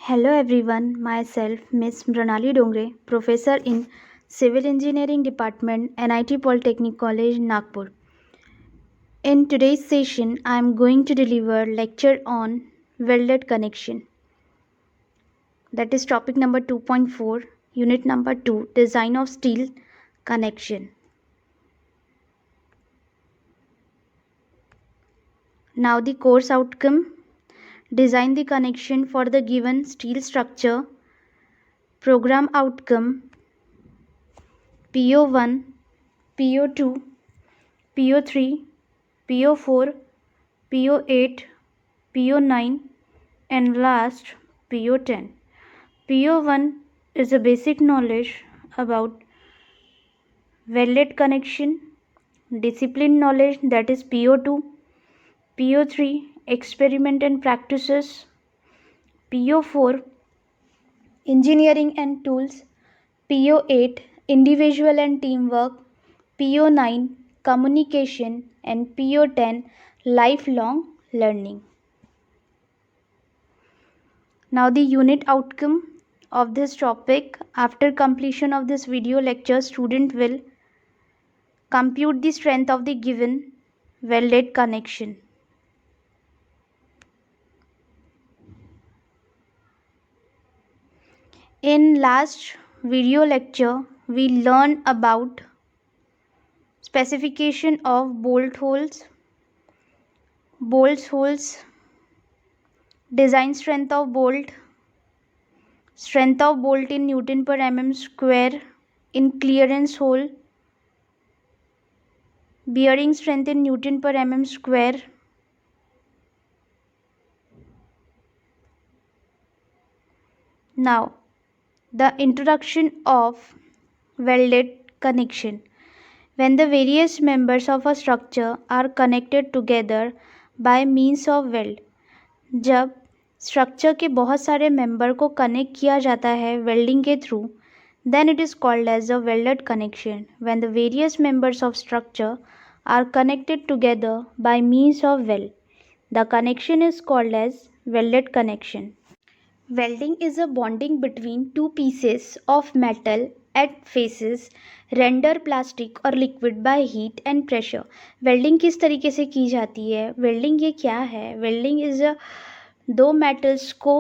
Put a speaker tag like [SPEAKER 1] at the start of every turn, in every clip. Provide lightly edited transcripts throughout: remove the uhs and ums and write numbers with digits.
[SPEAKER 1] Hello everyone, myself Miss Mranali Dongre, professor in Civil Engineering Department, NIT Polytechnic College, Nagpur. In today's session, I am going to deliver lecture on welded connection. That is topic number 2.4, unit number 2, design of steel connection. Now the course outcome. Design the connection for the given steel structure. Program outcome PO1, PO2, PO3, PO4, PO8, PO9 and last PO10. PO1 is a basic knowledge about welded connection, discipline knowledge that is PO2, PO3 experiment and practices, PO4 engineering and tools, PO8 individual and teamwork, PO9 communication and PO10 lifelong learning. Now the unit outcome of this topic. After completion of this video lecture, student will compute the strength of the given welded connection. In last video lecture, we learned about specification of bolt holes, design strength of bolt, strength of bolt in Newton per mm square in clearance hole, bearing strength in Newton per mm square, now the introduction of welded connection. When the various members of a structure are connected together by means of weld, जब structure के बहुत सारे member को connect किया जाता है welding के through, then it is called as a welded connection. When the various members of structure are connected together by means of weld, the connection is called as welded connection. Welding is a bonding between two pieces of metal at faces render plastic और liquid by heat and pressure. Welding किस तरीके से की जाती है? Welding ये क्या है? वेल्डिंग इज दो मेटल्स को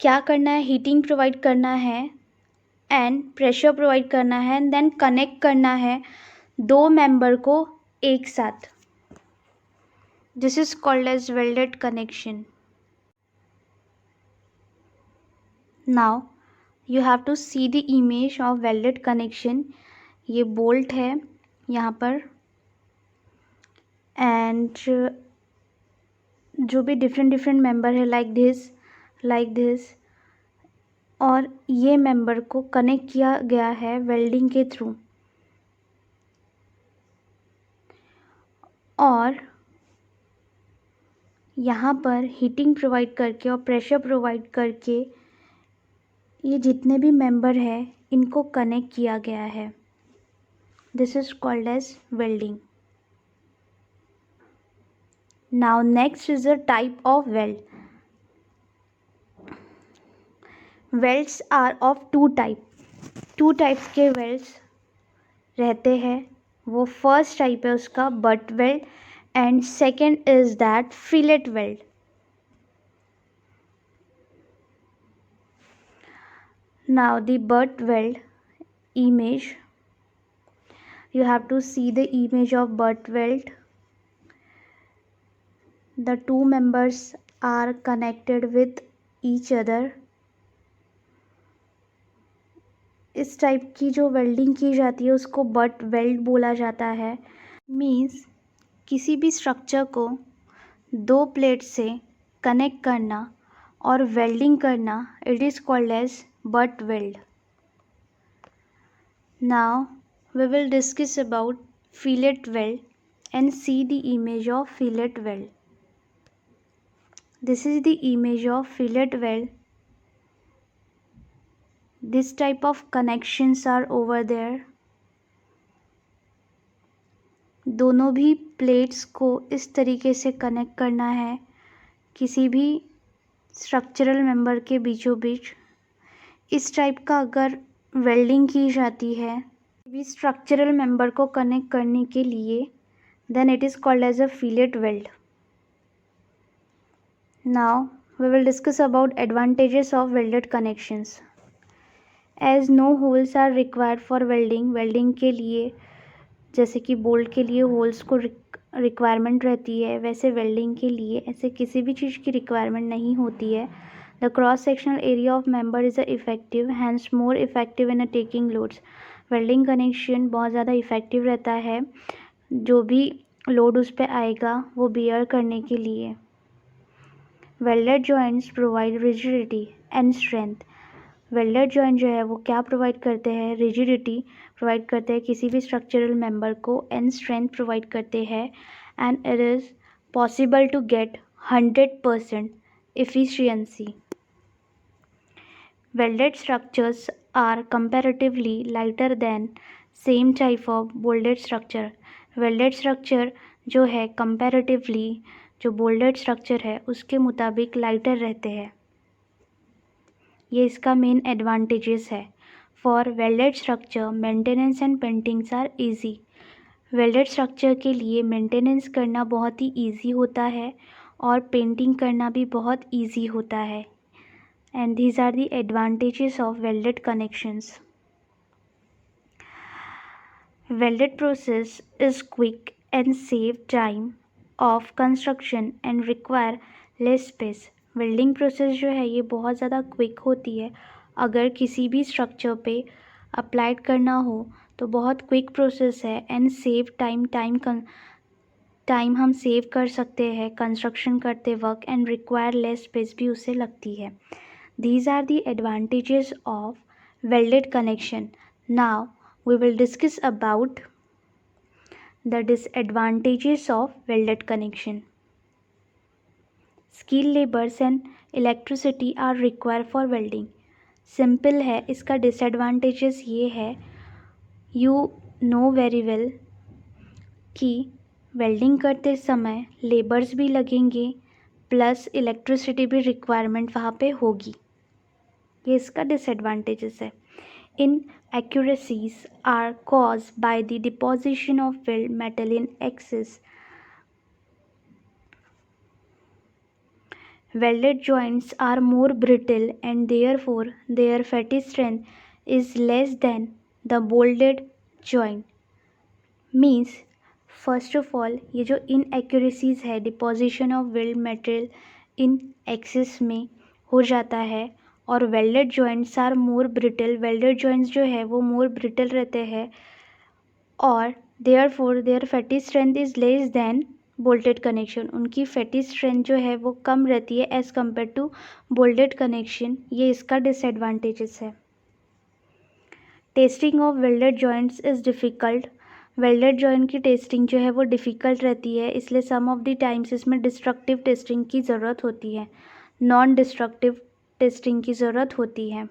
[SPEAKER 1] क्या करना है? हीटिंग प्रोवाइड करना है एंड प्रेशर प्रोवाइड करना है एंड देन कनेक्ट करना है दो मेंबर को एक साथ. This is called as welded connection. Now you have to see the image of welded connection. ये बोल्ट है यहाँ पर एंड जो भी डिफरेंट मेंबर है लाइक दिस और ये मेंबर को कनेक्ट किया गया है वेल्डिंग के थ्रू. और यहाँ पर हीटिंग प्रोवाइड करके और प्रेशर प्रोवाइड करके ये जितने भी मेंबर है इनको कनेक्ट किया गया है. This is called as welding. Now next is a type of weld. Welds are of two types के वेल्ड्स रहते हैं. वो फर्स्ट टाइप है उसका butt weld and second is that fillet weld. Now the butt weld image. You have to see the image of butt weld. The two members are connected with each other. इस type की जो welding की जाती है उसको butt weld बोला जाता है. मीन्स किसी भी स्ट्रक्चर को दो प्लेट से कनेक्ट करना और वेल्डिंग करना, it is called as butt weld. Now we will discuss about fillet weld and see the image of fillet weld. This is the image of fillet weld. This type of connections are over there. दोनों भी plates को इस तरीके से connect करना है किसी भी स्ट्रक्चरल मेंबर के बीचों बीच। इस टाइप का अगर वेल्डिंग की जाती है भी स्ट्रक्चरल मेंबर को कनेक्ट करने के लिए, then it is called as a fillet weld. Now we will discuss about advantages of welded connections. As no holes are required for welding, welding के लिए जैसे कि बोल्ट के लिए होल्स को रिक्वायरमेंट रहती है, वैसे वेल्डिंग के लिए ऐसे किसी भी चीज़ की रिक्वायरमेंट नहीं होती है। The cross sectional area of member is a effective, hence more effective in a taking loads. Welding connection बहुत ज़्यादा इफेक्टिव रहता है, जो भी लोड उस पर आएगा वो बियर करने के लिए। Welded joints provide rigidity and strength. Welded joint जो है वो क्या प्रोवाइड करते हैं, रिजिडिटी प्रोवाइड करते हैं किसी भी स्ट्रक्चरल मेंबर को, एंड स्ट्रेंथ प्रोवाइड करते हैं, and it is possible to get 100% efficiency. Welded structures are comparatively lighter than same type of bolded structure. Welded structure जो है comparatively जो bolded structure है उसके मुताबिक लाइटर रहते हैं। ये इसका मेन एडवांटेजेस है। For welded structure maintenance and paintings are easy. Welded structure के लिए मेंटेनेंस करना बहुत ही ईजी होता है और पेंटिंग करना भी बहुत ईजी होता है। And these are the advantages of welded connections. Welded process is quick and save time of construction and require less space. Welding process जो है ये बहुत ज़्यादा क्विक होती है, अगर किसी भी स्ट्रक्चर पे अप्लाइड करना हो तो बहुत क्विक प्रोसेस है, एंड सेव टाइम हम सेव कर सकते हैं कंस्ट्रक्शन करते वक्त, एंड रिक्वायर लेस स्पेस भी उससे लगती है। These are the advantages of welded connection. Now we will discuss about the disadvantages of welded connection. Skill labours and electricity are require for welding. Simple है, इसका disadvantages ये है, you know very well कि welding करते समय labours भी लगेंगे plus electricity भी रिक्वायरमेंट वहाँ पे होगी, ये इसका डिसएडवांटेजेस है। Inaccuracies are caused by the deposition of filled metal in excess. Welded joints are more brittle and therefore their fatigue strength is less than the bolded joint. Means first of all ये जो inaccuracies है, deposition of weld material in excess में हो जाता है, और welded joints are more brittle, welded joints जो है वो मोर ब्रिटल रहते हैं, और therefore their fatigue strength is less than bolted connection. उनकी फैटी स्ट्रेंथ जो है वो कम रहती है as compare to bolted connection, ये इसका डिसएडवांटेजेस है। Testing of welded joints is difficult. Welded joint की टेस्टिंग जो है वो डिफ़िकल्ट रहती है, इसलिए सम ऑफ द टाइम्स इसमें डिस्ट्रक्टिव टेस्टिंग की ज़रूरत होती है, नॉन डिस्ट्रक्टिव टेस्टिंग की ज़रूरत होती है।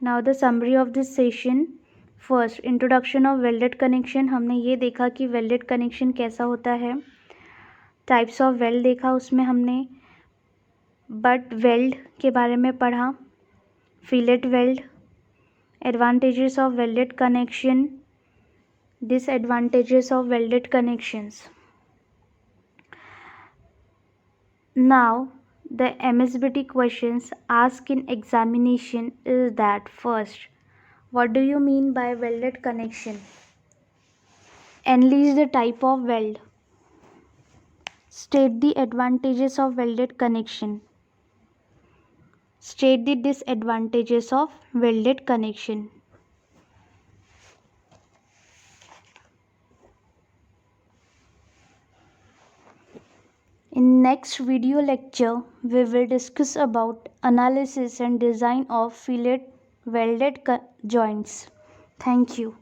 [SPEAKER 1] Now the summary of this session. First, introduction of welded connection. हमने ये देखा कि वेल्डेड कनेक्शन कैसा होता है, टाइप्स ऑफ वेल्ड देखा, उसमें हमने बट वेल्ड के बारे में पढ़ा, fillet weld, advantages of welded connection, disadvantages of welded connections. Now the MSBT questions asked in examination is that first, what do you mean by welded connection? Enlist the type of weld. State the advantages of welded connection. State the disadvantages of welded connection. In next video lecture, we will discuss about analysis and design of fillet welded joints. Thank you.